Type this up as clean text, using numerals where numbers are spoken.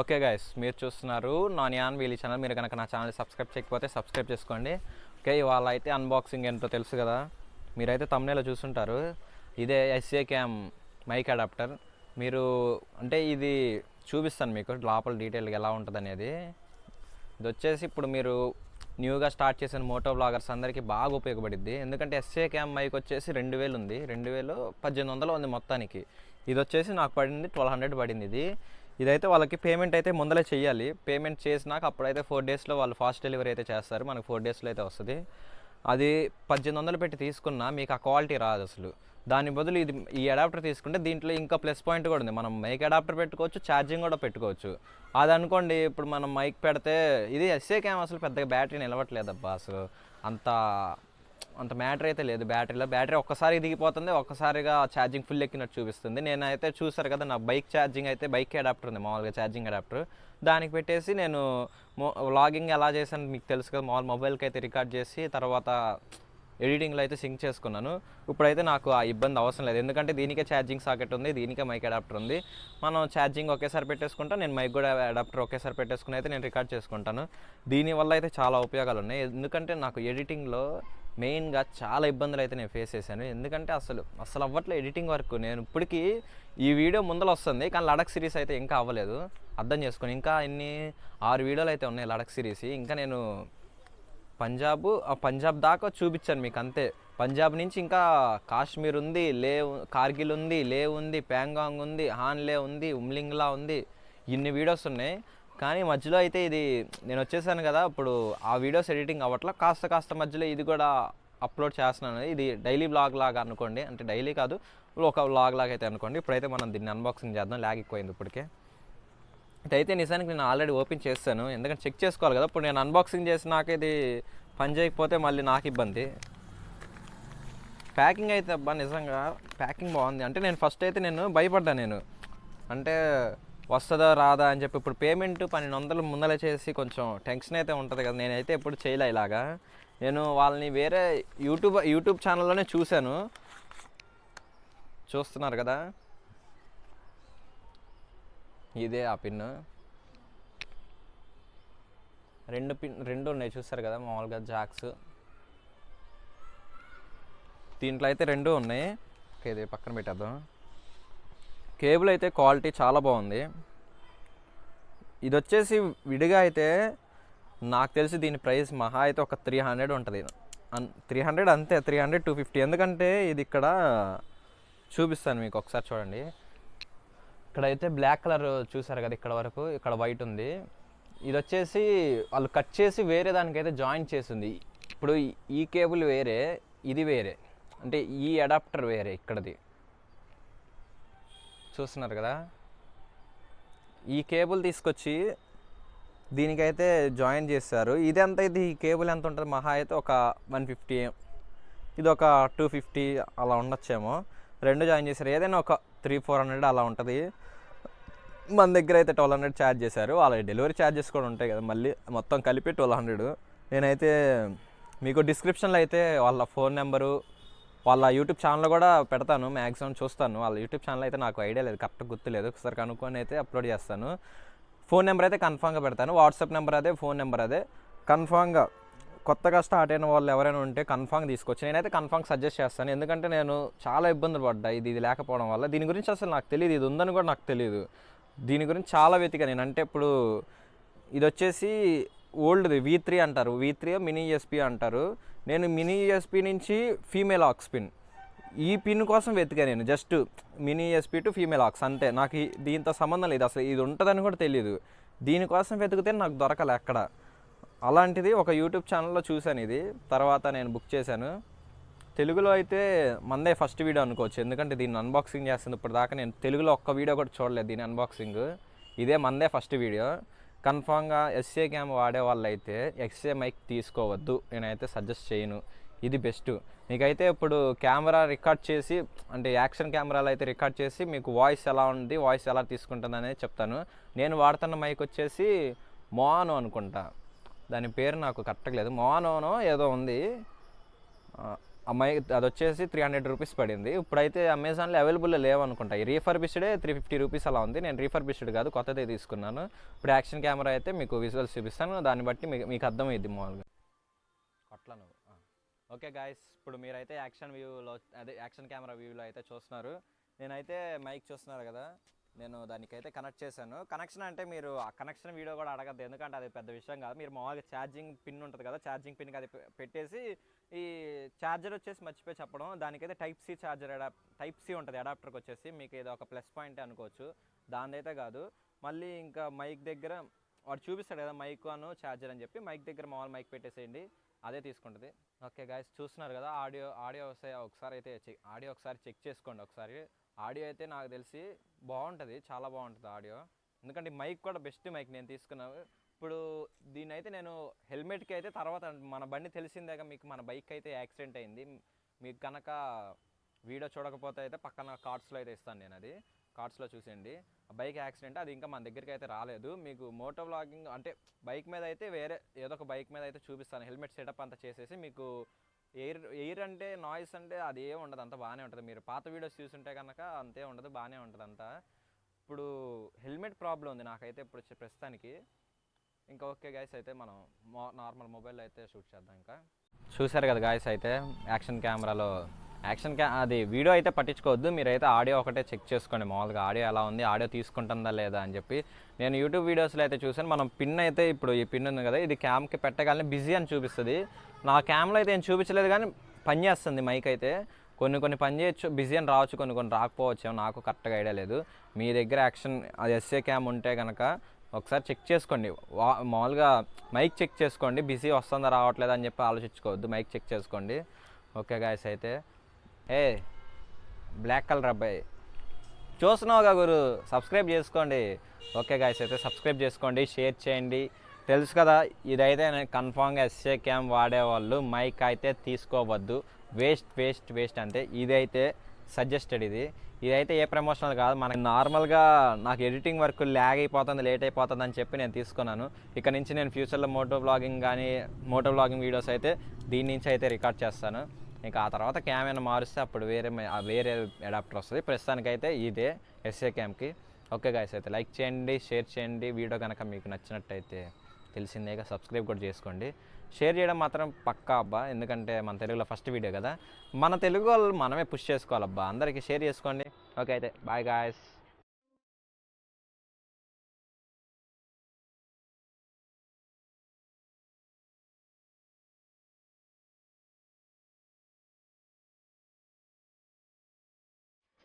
Okay guys, మీరు చూస్తున్నారు non wheelie channel. మీరు కనుక నా ఛానల్ సబ్స్క్రైబ్ చేయకపోతే సబ్స్క్రైబ్ చేసుకోండి. ఓకే, ఇవాళ అయితే అన్బాక్సింగ్ ఏంటో తెలుసు కదా, మీరైతే thumbnail లో చూసుంటారు. ఇదే SJCAM మైక్ అడాప్టర్. మీరు అంటే ఇది చూపిస్తాను మీకు లోపల డీటెయిల్గా ఎలా ఉంటుంది అనేది. ఇది వచ్చేసి ఇప్పుడు మీరు న్యూగా స్టార్ట్ చేసిన మోటో బ్లాగర్స్ అందరికీ బాగా ఉపయోగపడుద్ది. ఎందుకంటే SJCAM మైక్ వచ్చేసి 2000 ఉంది, 1800 ఉంది మొత్తానికి. ఇది వచ్చేసి నాకు పడింది 1200 పడింది. ఇదైతే వాళ్ళకి పేమెంట్ అయితే ముందలే చేయాలి. పేమెంట్ చేసినాక అప్పుడైతే 4 డేస్లో వాళ్ళు ఫాస్ట్ డెలివరీ అయితే చేస్తారు. మనకు 4 డేస్లో అయితే వస్తుంది. అది 1800 పెట్టి తీసుకున్నా మీకు ఆ క్వాలిటీ రాదు అసలు. దాని బదులు ఈ అడాప్టర్ తీసుకుంటే దీంట్లో ఇంకా ప్లస్ పాయింట్ కూడా ఉంది. మనం మైక్ అడాప్టర్ పెట్టుకోవచ్చు, ఛార్జింగ్ కూడా పెట్టుకోవచ్చు. అది అనుకోండి, ఇప్పుడు మనం మైక్ పెడితే ఇది SJCAM అసలు పెద్దగా బ్యాటరీ నిలవట్లేదబ్బా. అసలు అంత మ్యాటర్ అయితే లేదు బ్యాటరీలో. బ్యాటరీ ఒక్కసారి దిగిపోతుంది, ఒక్కసారిగా ఛార్జింగ్ ఫుల్ ఎక్కినట్టు చూపిస్తుంది. నేనైతే చూసారు కదా, నా బైక్ ఛార్జింగ్ అయితే బైక్ అడాప్టర్ ఉంది, మామూలుగా ఛార్జింగ్ అడాప్టర్. దానికి పెట్టేసి నేను వ్లాగింగ్ ఎలా చేశాను మీకు తెలుసు కదా, మామూలు మొబైల్కి అయితే రికార్డ్ చేసి తర్వాత ఎడిటింగ్లో అయితే సింక్ చేసుకున్నాను. ఇప్పుడైతే నాకు ఆ ఇబ్బంది అవసరం లేదు, ఎందుకంటే దీనికే ఛార్జింగ్ సాకెట్ ఉంది, దీనికే మైక్ అడాప్టర్ ఉంది. మనం ఛార్జింగ్ ఒకేసారి పెట్టేసుకుంటాం, నేను మైక్ కూడా అడాప్టర్ ఒకేసారి పెట్టేసుకుని అయితే నేను రికార్డ్ చేసుకుంటాను. దీనివల్ల అయితే చాలా ఉపయోగాలు ఉన్నాయి. ఎందుకంటే నాకు ఎడిటింగ్లో మెయిన్గా చాలా ఇబ్బందులు అయితే నేను ఫేస్ చేశాను. ఎందుకంటే అసలు అవ్వట్లే ఎడిటింగ్ వర్క్. నేను ఇప్పటికీ ఈ వీడియో ముందర వస్తుంది, కానీ లడక్ సిరీస్ అయితే ఇంకా అవ్వలేదు. అర్థం చేసుకొని ఇంకా 6 వీడియోలు అయితే ఉన్నాయి లడక్ సిరీస్. ఇంకా నేను పంజాబ్ దాకా చూపించాను మీకు అంతే. పంజాబ్ నుంచి ఇంకా కాశ్మీర్ ఉంది, కార్గిల్ ఉంది, ఉంది, ప్యాంగాంగ్ ఉంది, హాన్లే ఉంది, ఉమ్లింగ్లా ఉంది. ఇన్ని వీడియోస్ ఉన్నాయి. కానీ మధ్యలో అయితే ఇది నేను వచ్చేసాను కదా, ఇప్పుడు ఆ వీడియోస్ ఎడిటింగ్ అవ్వట్లా. కాస్త మధ్యలో ఇది కూడా అప్లోడ్ చేస్తున్నాను. ఇది డైలీ బ్లాగ్ లాగా అనుకోండి, అంటే డైలీ కాదు, ఒక వ్లాగ్ లాగా అయితే అనుకోండి. ఇప్పుడైతే మనం దీన్ని అన్బాక్సింగ్ చేద్దాం. ల్యాగ్ ఎక్కువైంది ఇప్పటికే. ఇదైతే నిజానికి నేను ఆల్రెడీ ఓపెన్ చేస్తాను, ఎందుకంటే చెక్ చేసుకోవాలి కదా. ఇప్పుడు నేను అన్బాక్సింగ్ చేసి నాకు ఇది పని చేయకపోతే మళ్ళీ నాకు ఇబ్బంది. ప్యాకింగ్ అయితే అబ్బా నిజంగా ప్యాకింగ్ బాగుంది. అంటే నేను ఫస్ట్ అయితే భయపడ్డా, అంటే వస్తుందా రాదా అని చెప్పి. ఇప్పుడు పేమెంట్ 1200 ముందలే చేసి కొంచెం టెన్షన్ అయితే ఉంటుంది కదా. నేనైతే ఎప్పుడు చేయలే ఇలాగా. నేను వాళ్ళని వేరే యూట్యూబ్ ఛానల్లోనే చూశాను. చూస్తున్నారు కదా, ఇదే ఆ పిన్. రెండు ఉన్నాయి చూస్తారు కదా, మామూలుగా జాక్స్. దీంట్లో అయితే 2 ఉన్నాయి. ఓకే, ఇది పక్కన పెట్టేద్దాం. కేబుల్ అయితే క్వాలిటీ చాలా బాగుంది. ఇది వచ్చేసి విడిగా అయితే నాకు తెలిసి దీని ప్రైస్ మహా అయితే ఒక 300 ఉంటుంది. 300 అంతే, 300 250. ఎందుకంటే ఇది ఇక్కడ చూపిస్తాను మీకు, ఒకసారి చూడండి. ఇక్కడైతే బ్లాక్ కలర్ చూసారు కదా, ఇక్కడ వరకు ఇక్కడ వైట్ ఉంది. ఇది వచ్చేసి వాళ్ళు కట్ చేసి వేరే దానికైతే జాయిన్ చేసింది. ఇప్పుడు ఈ కేబుల్ వేరే, ఇది వేరే, అంటే ఈ అడాప్టర్ వేరే. ఇక్కడది చూస్తున్నారు కదా, ఈ కేబుల్ తీసుకొచ్చి దీనికైతే జాయిన్ చేస్తారు. ఇది ఎంత, ఇది కేబుల్ ఎంత ఉంటుంది మహా అయితే ఒక 150, ఇది ఒక 250 అలా ఉండొచ్చేమో. 2 జాయిన్ చేశారు. ఏదైనా ఒక 300-400 అలా ఉంటుంది. మన దగ్గర అయితే 1200 ఛార్జ్ చేశారు. వాళ్ళ డెలివరీ ఛార్జెస్ కూడా ఉంటాయి కదా, మళ్ళీ మొత్తం కలిపి 1200. నేనైతే మీకు డిస్క్రిప్షన్లో అయితే వాళ్ళ ఫోన్ నెంబరు, వాళ్ళ యూట్యూబ్ ఛానల్ కూడా పెడతాను. మ్యాక్సిమం చూస్తాను. వాళ్ళ యూట్యూబ్ ఛానల్ అయితే నాకు ఐడియా లేదు, కరెక్ట్గా గుర్తులేదు. ఒకసారి కనుక్కొని అయితే అప్లోడ్ చేస్తాను. ఫోన్ నెంబర్ అయితే కన్ఫామ్గా పెడతాను. వాట్సాప్ నెంబర్ అదే, ఫోన్ నెంబర్ అదే. కన్ఫామ్గా కొత్తగా స్టార్ట్ అయిన వాళ్ళు ఎవరైనా ఉంటే కన్ఫామ్గా తీసుకొచ్చి నేనైతే కన్ఫామ్గా సజెస్ట్ చేస్తాను. ఎందుకంటే నేను చాలా ఇబ్బందులు పడ్డా ఇది లేకపోవడం వల్ల. దీని గురించి అసలు నాకు తెలియదు, ఇది ఉందని కూడా నాకు తెలియదు. దీని గురించి చాలా వెతికా నేను. అంటే ఇప్పుడు ఇది వచ్చేసి ఓల్డ్ది V3 అంటారు, V3 మినీ ESP అంటారు. నేను మినీ ESP నుంచి ఫీమేల్ ఆక్స్ పిన్, ఈ పిన్ కోసం వెతికా నేను. Just mini ESP to female aux అంతే. నాకు దీంతో సంబంధం లేదు, అసలు ఇది ఉంటుందని కూడా తెలియదు. దీనికోసం వెతికితే నాకు దొరకలే ఎక్కడ. అలాంటిది ఒక యూట్యూబ్ ఛానల్లో చూశాను ఇది, తర్వాత నేను బుక్ చేశాను. తెలుగులో అయితే మందే ఫస్ట్ వీడియో అనుకోవచ్చు, ఎందుకంటే దీన్ని అన్బాక్సింగ్ చేస్తుంది. ఇప్పుడు దాకా నేను తెలుగులో ఒక్క వీడియో కూడా చూడలేదు దీని అన్బాక్సింగ్. ఇదే మందే ఫస్ట్ వీడియో. కన్ఫామ్గా SJCAM వాడే వాళ్ళు అయితే XJ మైక్ తీసుకోవద్దు, నేనైతే సజెస్ట్ చేయను. ఇది బెస్ట్. మీకైతే ఇప్పుడు కెమెరా రికార్డ్ చేసి, అంటే యాక్షన్ కెమెరాలో అయితే రికార్డ్ చేసి మీకు వాయిస్ ఎలా ఉంది, వాయిస్ ఎలా తీసుకుంటుంది అనేది చెప్తాను. నేను వాడుతున్న మైక్ వచ్చేసి మోనో అనుకుంటా, దాని పేరు నాకు కరెక్ట్గా లేదు, మోనోనో ఏదో ఉంది. అమ్మాయి అది వచ్చేసి 300 రూపీస్ పడింది. ఇప్పుడైతే అమెజాన్లో అవైలబుల్లో లేవనుకుంటా. ఈ రీఫర్బిష్డే 350 రూపీస్ అలా ఉంది. నేను రీఫర్బిష్డ్ కాదు, కొత్తదే తీసుకున్నాను. ఇప్పుడు యాక్షన్ కెమెరా అయితే మీకు విజువల్స్ చూపిస్తాను, దాన్ని బట్టి మీకు అర్థమైద్ది మామూలుగా. అట్లా నువ్వు ఓకే గాయస్, ఇప్పుడు మీరైతే యాక్షన్ కెమెరా వ్యూలో అయితే చూస్తున్నారు. నేనైతే మైక్ చూస్తున్నారు కదా, నేను దానికైతే కనెక్ట్ చేశాను. కనెక్షన్ అంటే మీరు ఆ కనెక్షన్ వీడియో కూడా అడగద్దు, ఎందుకంటే అది పెద్ద విషయం కాదు. మీరు మామూలుగా ఛార్జింగ్ పిన్ ఉంటుంది కదా, ఛార్జింగ్ పిన్కి అది పెట్టేసి, ఈ ఛార్జర్ వచ్చేసి మర్చిపోయి చెప్పడం, దానికైతే type C charger type C ఉంటుంది అడాప్టర్కి వచ్చేసి. మీకు ఇది ఒక ప్లస్ పాయింట్ అనుకోవచ్చు, దానిదైతే కాదు. మళ్ళీ ఇంకా మైక్ దగ్గర వాడు చూపిస్తాడు కదా మైక్ అను ఛార్జర్ అని చెప్పి, మైక్ దగ్గర మామూలు మైక్ పెట్టేసేయండి, అదే తీసుకుంటుంది. ఓకే గాయస్, చూస్తున్నారు కదా ఆడియో ఒకసారి అయితే ఆడియో ఒకసారి చెక్ చేసుకోండి ఒకసారి. ఆడియో అయితే నాకు తెలిసి బాగుంటుంది, చాలా బాగుంటుంది ఆడియో. ఎందుకంటే మైక్ కూడా బెస్ట్ మైక్ నేను తీసుకున్నాను. ఇప్పుడు దీని అయితే నేను హెల్మెట్కి అయితే తర్వాత, మన బండి తెలిసిందేగా మీకు, మన బైక్ అయితే యాక్సిడెంట్ అయింది. మీకు కనుక వీడియో చూడకపోతే అయితే పక్కన కార్డ్స్లో అయితే ఇస్తాను నేను, అది కార్డ్స్లో చూసేయండి. బైక్ యాక్సిడెంట్ అది ఇంకా మన దగ్గరికి అయితే రాలేదు. మీకు మోటో వ్లాగింగ్ అంటే బైక్ మీద అయితే వేరే ఏదో ఒక బైక్ మీద అయితే చూపిస్తాను. హెల్మెట్ సెటప్ అంతా చేసేసి మీకు ఎయిర్ అంటే నాయిస్ అంటే అది ఏమి ఉండదు, అంతా బాగానే ఉంటుంది. మీరు పాత వీడియోస్ చూస్తుంటే కనుక అంతే ఉండదు, బాగానే ఉంటుంది అంతా. ఇప్పుడు హెల్మెట్ ప్రాబ్లం ఉంది నాకైతే ఇప్పుడు ప్రస్తుతానికి. ఇంకా ఓకే గాయస్, అయితే మనం నార్మల్ మొబైల్లో అయితే షూట్ చేద్దాం. ఇంకా చూసారు కదా గాయస్, అయితే యాక్షన్ కెమెరాలో అది వీడియో అయితే పట్టించుకోవద్దు, మీరైతే ఆడియో ఒకటే చెక్ చేసుకోండి. మామూలుగా ఆడియో ఎలా ఉంది, ఆడియో తీసుకుంటుందా లేదా అని చెప్పి. నేను యూట్యూబ్ వీడియోస్లో అయితే చూసాను, మనం పిన్ అయితే ఇప్పుడు ఈ పిన్ ఉంది కదా, ఇది క్యామ్కి పెట్టగానే బిజీ అని చూపిస్తుంది. నా క్యామ్లో అయితే ఏం చూపించలేదు, కానీ పని చేస్తుంది మైక్ అయితే. కొన్ని పని చేయొచ్చు, బిజీ అని రావచ్చు, కొన్ని రాకపోవచ్చు, నాకు కరెక్ట్గా ఐడియా లేదు. మీ దగ్గర అది SJCAM ఉంటే కనుక ఒకసారి చెక్ చేసుకోండి. మామూలుగా మైక్ చెక్ చేసుకోండి, బిజీ వస్తుందా రావట్లేదా అని చెప్పి ఆలోచించుకోవద్దు, మైక్ చెక్ చేసుకోండి. ఓకే గాయస్, అయితే బ్లాక్ కలర్ అబ్బాయి చూస్తున్నావుగా గురు, సబ్స్క్రైబ్ చేసుకోండి. ఓకే గాయస్, అయితే సబ్స్క్రైబ్ చేసుకోండి, షేర్ చేయండి. తెలుసు కదా, ఇదైతే కన్ఫామ్గా SJCAM వాడేవాళ్ళు మైక్ అయితే తీసుకోవద్దు, వేస్ట్ అంతే. ఇదైతే సజెస్టెడ్, ఇదైతే ఏ ప్రమోషనల్ కాదు. మనకి నార్మల్గా నాకు ఎడిటింగ్ వర్క్ ల్యాగ్ అయిపోతుంది, లేట్ అయిపోతుంది అని చెప్పి నేను తీసుకున్నాను. ఇక్కడ నుంచి నేను ఫ్యూచర్లో మోటో వ్లాగింగ్ వీడియోస్ అయితే దీని నుంచి అయితే రికార్డ్ చేస్తాను. ఇంకా ఆ తర్వాత క్యామ్ అయినా మారుస్తే అప్పుడు వేరే అడాప్టర్ వస్తుంది. ప్రస్తుతానికైతే ఇదే SJCAMకి. ఓకే గాయస్, అయితే లైక్ చేయండి, షేర్ చేయండి. వీడియో కనుక మీకు నచ్చినట్టయితే తెలిసిందేగా సబ్స్క్రైబ్ కూడా చేసుకోండి. షేర్ చేయడం మాత్రం పక్కా అబ్బా, ఎందుకంటే మన తెలుగులో ఫస్ట్ వీడియో కదా, మన తెలుగు వాళ్ళు మనమే పుష్ చేసుకోవాలబ్బా. అందరికీ షేర్ చేసుకోండి. ఓకే, అయితే బాయ్ గాయస్.